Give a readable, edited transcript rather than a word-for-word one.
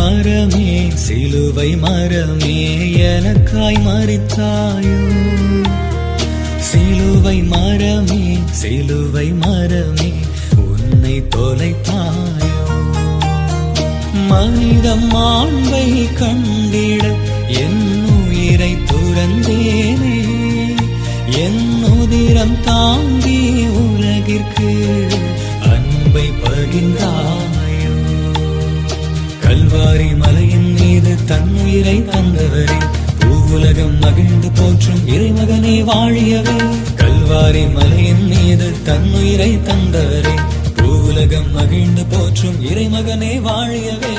மரமே சிலுவை மரமே எனக்காய் மரித்தாயோ சிலுவை மரமே சிலுவை மரமே உன்னை தொலைத்தாயோ மனிதம் மாண்பை கண்டிட என் உயிரை துறந்தேனே என் உதிரம் தாங்கி உலகிற்கு அன்பை பகிர்ந்தாயோ கல்வாரி மலையின் மீது தன் உயிரை தந்தவரே பூவுலகம் மகிழ்ந்து போற்றும் இறைமகனே வாழியவே கல்வாரி மலையின் மீது தன் உயிரை தந்தவரே பூவுலகம் மகிழ்ந்து போற்றும் இறைமகனே வாழியவே